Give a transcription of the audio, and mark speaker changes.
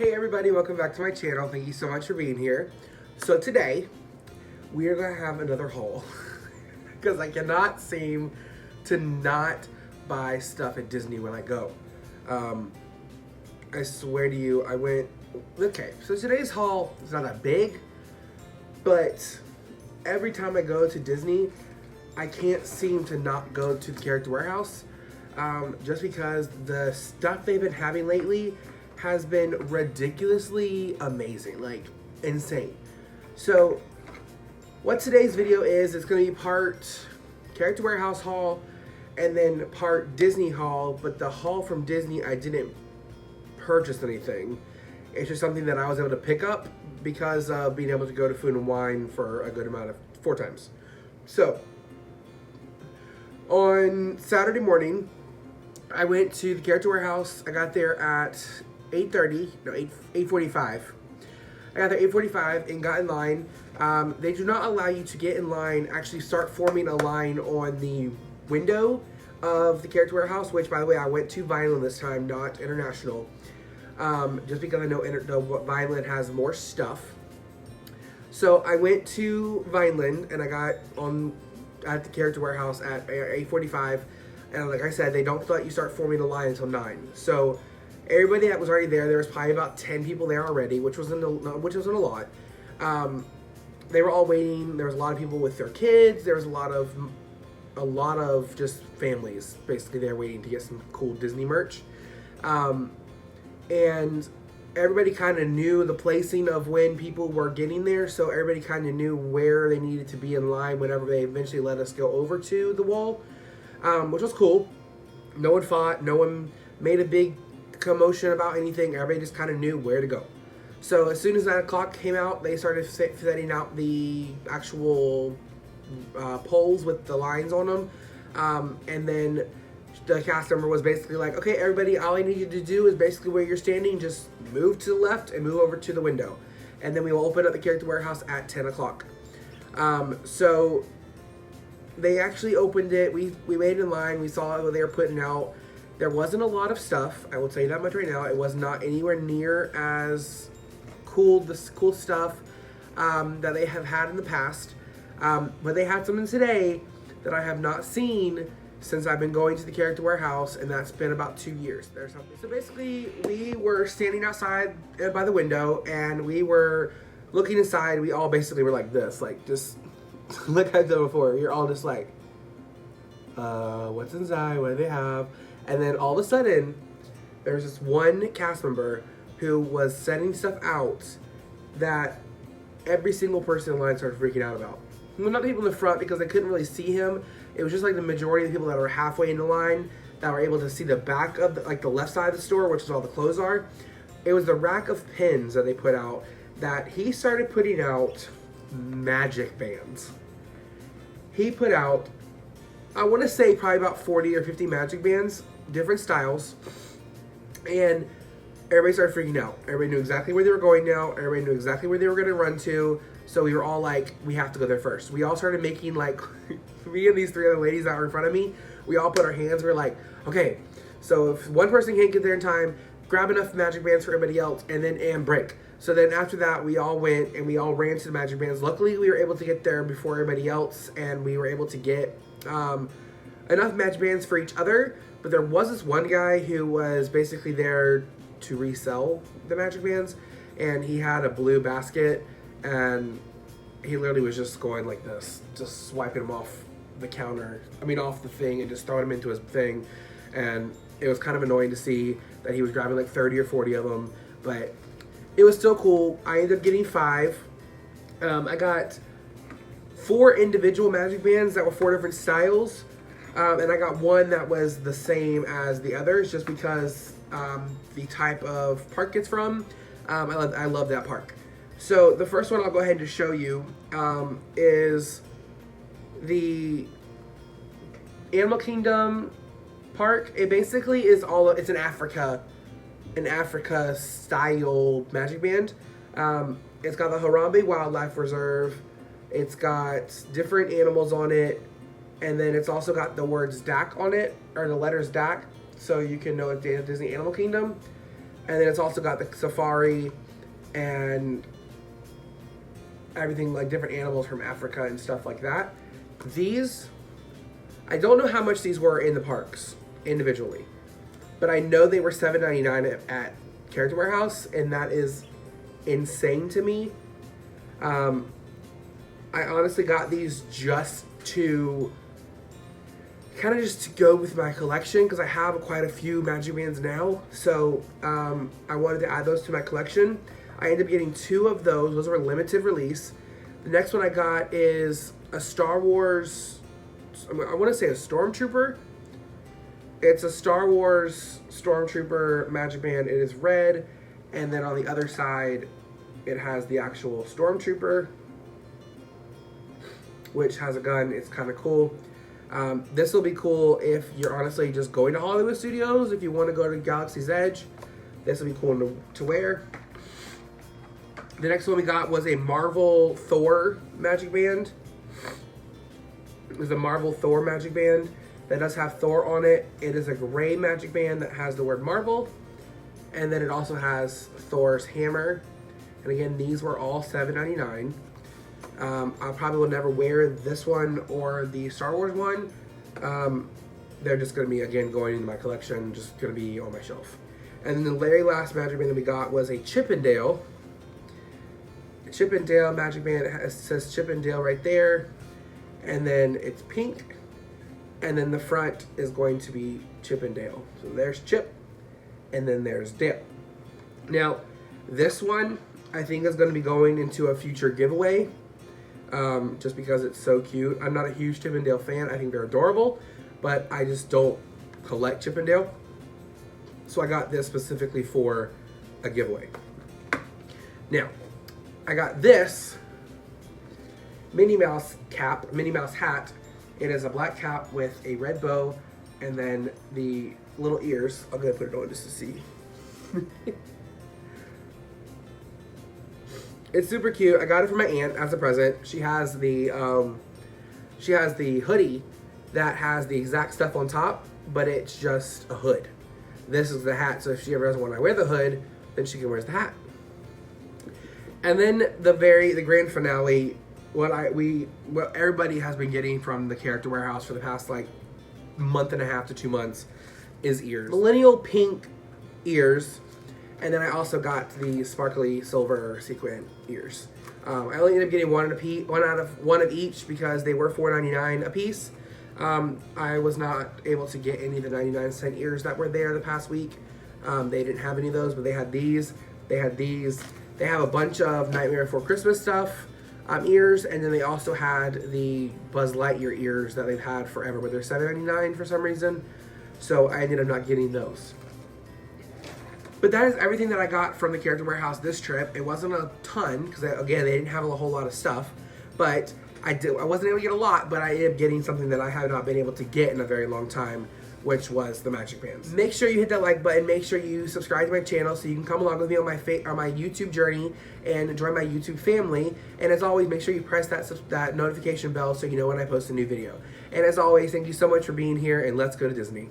Speaker 1: Hey everybody, welcome back to my channel. Thank you so much for being here. So today, we are going to have another haul. Because I cannot seem to not buy stuff at Disney when I go. I swear to you, okay, so today's haul is not that big. But every time I go to Disney, I can't seem to not go to the Character Warehouse. Just because the stuff they've been having lately has been ridiculously amazing, like insane. So what today's video is, it's going to be part Character Warehouse haul and then part Disney haul, but the haul from Disney, I didn't purchase anything. It's just something that I was able to pick up because of being able to go to Food and Wine for a good amount of 4 times. So on Saturday morning, I went to the Character Warehouse. I got there at 8:45. I got there 8:45 and got in line. They do not allow you to get in line, actually start forming a line on the window of the Character Warehouse, which, by the way, I went to Vineland this time, not International, just because I know Vineland has more stuff. So I went to Vineland and I got on at the Character Warehouse at 8:45, and like I said, they don't let you start forming a line until 9. So everybody that was already there was probably about 10 people there already, which wasn't a lot. They were all waiting. There was a lot of people with their kids. There was a lot of just families basically there waiting to get some cool Disney merch. And everybody kind of knew the placing of when people were getting there, so everybody kind of knew where they needed to be in line whenever they eventually let us go over to the wall, which was cool. No one fought. No one made a big commotion about anything. Everybody just kind of knew where to go. So as soon as 9 o'clock came out, they started setting out the actual poles with the lines on them, and then the cast member was basically like, okay, everybody, all I need you to do is basically where you're standing, just move to the left and move over to the window, and then we will open up the Character Warehouse at 10 o'clock. So they actually opened it. We waited in line. We saw what they were putting out. There wasn't a lot of stuff, I will tell you that much right now. It was not anywhere near as cool stuff that they have had in the past. But they had something today that I have not seen since I've been going to the Character Warehouse, and that's been about 2 years. There's something. So basically, we were standing outside by the window, and we were looking inside. We all basically were like this, like just like I've done before. You're all just like, what's inside? What do they have? And then all of a sudden, there's this one cast member who was setting stuff out that every single person in line started freaking out about. Well, not the people in the front because they couldn't really see him. It was just like the majority of the people that were halfway in the line that were able to see the back of the left side of the store, which is all the clothes are. It was the rack of pins that they put out that he started putting out magic bands. He put out, I want to say probably about 40 or 50 magic bands, different styles, and everybody started freaking out. Everybody knew exactly where they were going now. Everybody knew exactly where they were going to run to. So we were all like, we have to go there first. We all started making like, me and these 3 other ladies that were in front of me, we all put our hands, we were like, okay, so if one person can't get there in time, grab enough magic bands for everybody else, and then break. So then after that, we all went and we all ran to the magic bands. Luckily, we were able to get there before everybody else, and we were able to get enough magic bands for each other. But there was this one guy who was basically there to resell the magic bands, and he had a blue basket, and he literally was just going like this, just swiping them off the counter, off the thing, and just throwing them into his thing. And it was kind of annoying to see that he was grabbing like 30 or 40 of them, but it was still cool. I ended up getting 5. I got 4 individual magic bands that were 4 different styles, and I got one that was the same as the others just because the type of park it's from. I love that park. So the first one I'll go ahead and just show you is the Animal Kingdom park. It basically is it's an Africa style magic band. It's got the Harambe Wildlife Reserve. It's got different animals on it, and then it's also got the words DAC on it, or the letters DAC, so you can know it's Disney Animal Kingdom. And then it's also got the safari and everything, like different animals from Africa and stuff like that. These, I don't know how much these were in the parks individually, but I know they were $7.99 at Character Warehouse, and that is insane to me. I honestly got these just to kind of just to go with my collection, because I have quite a few Magic Bands now. So I wanted to add those to my collection. I ended up getting 2 of those. Those were limited release. The next one I got is a Star Wars, I want to say a Stormtrooper. It's a Star Wars Stormtrooper Magic Band. It is red, and then on the other side it has the actual Stormtrooper, which has a gun. It's kind of cool. This will be cool if you're honestly just going to Hollywood Studios. If you want to go to Galaxy's Edge, this will be cool to wear. The next one we got was a Marvel Thor Magic Band. It was a Marvel Thor Magic Band that does have Thor on it. It is a gray Magic Band that has the word Marvel, and then it also has Thor's hammer. And again, these were all $7.99. I probably will never wear this one or the Star Wars one. They're just going to be, again, going into my collection, just going to be on my shelf. And then the very last Magic Band that we got was a Chippendale. Chippendale Magic Band. It says Chippendale right there. And then it's pink. And then the front is going to be Chippendale. So there's Chip, and then there's Dale. Now, this one I think is going to be going into a future giveaway. Just because it's so cute. I'm not a huge Chippendale fan. I think they're adorable, but I just don't collect Chippendale. So I got this specifically for a giveaway. Now, I got this Minnie Mouse cap, Minnie Mouse hat. It is a black cap with a red bow, and then the little ears. I'm gonna put it on just to see. It's super cute. I got it from my aunt as a present. She has the hoodie that has the exact stuff on top, but it's just a hood. This is the hat, so if she ever doesn't want to wear the hood, then she can wear the hat. And then the grand finale, what everybody has been getting from the Character Warehouse for the past like month and a half to 2 months is ears. Millennial pink ears. And then I also got the sparkly silver sequin ears. I only ended up getting one of each because they were $4.99 a piece. I was not able to get any of the 99-cent ears that were there the past week. They didn't have any of those, but they had these. They had these. They have a bunch of Nightmare Before Christmas stuff, ears, and then they also had the Buzz Lightyear ears that they've had forever, but they're $7.99 for some reason. So I ended up not getting those. But that is everything that I got from the Character Warehouse this trip. It wasn't a ton, because again, they didn't have a whole lot of stuff. But I wasn't able to get a lot, but I ended up getting something that I have not been able to get in a very long time, which was the Magic Bands. Make sure you hit that like button. Make sure you subscribe to my channel so you can come along with me on my YouTube journey and join my YouTube family. And as always, make sure you press that notification bell so you know when I post a new video. And as always, thank you so much for being here, and let's go to Disney.